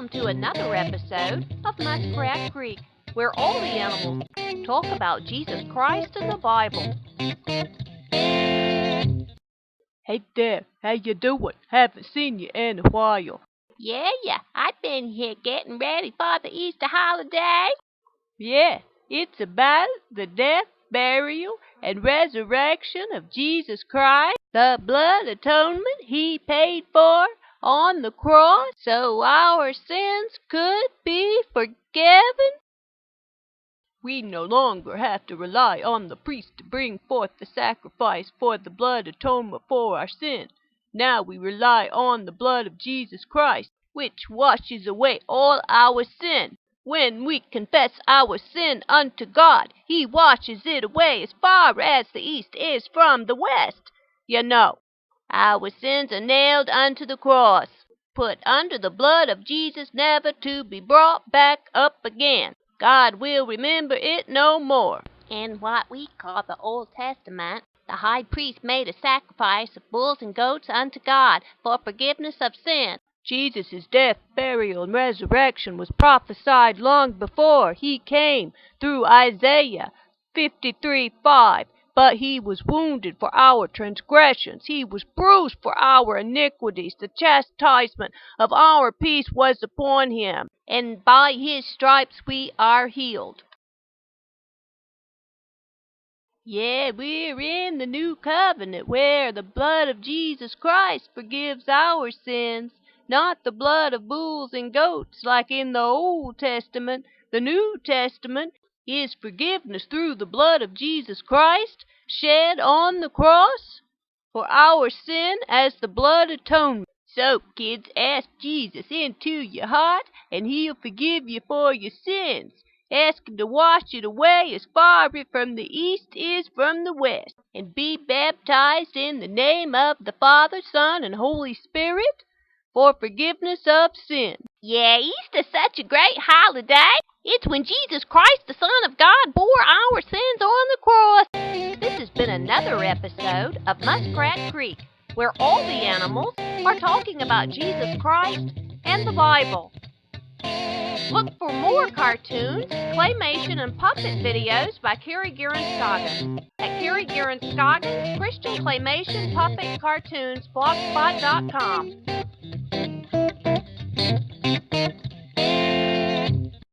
welcome to another episode of Muskrat Creek, where all the animals talk about Jesus Christ and the Bible. Hey there, how you doing? Haven't seen you in a while. Yeah, I've been here getting ready for the Easter holiday. Yeah, it's about the death, burial, and resurrection of Jesus Christ, the blood atonement He paid for on the cross so our sins could be forgiven. We no longer have to rely on the priest to bring forth the sacrifice for the blood atonement for our sin. Now we rely on the blood of Jesus Christ, which washes away all our sin. When we confess our sin unto God, He washes it away as far as the east is from the west. You know, our sins are nailed unto the cross, put under the blood of Jesus, never to be brought back up again. God will remember it no more. In what we call the Old Testament, the high priest made a sacrifice of bulls and goats unto God for forgiveness of sin. Jesus' death, burial, and resurrection was prophesied long before He came through Isaiah 53:5. But He was wounded for our transgressions. He was bruised for our iniquities. The chastisement of our peace was upon Him, and by His stripes we are healed. Yeah, we're in the new covenant where the blood of Jesus Christ forgives our sins, not the blood of bulls and goats like in the Old Testament. The New Testament is forgiveness through the blood of Jesus Christ, shed on the cross for our sin as the blood atonement. So, kids, ask Jesus into your heart, and He'll forgive you for your sins. Ask Him to wash it away as far from the east is from the west, and be baptized in the name of the Father, Son, and Holy Spirit for forgiveness of sin. Yeah, Easter's such a great holiday. It's when Jesus Christ, the Son of God, bore our sins on the cross. This has been another episode of Muskrat Creek, where all the animals are talking about Jesus Christ and the Bible. Look for more cartoons, claymation, and puppet videos by Carrie Geren Scoggins at Carrie Geren Scoggins Christian Claymation Puppet Cartoons blogspot.com.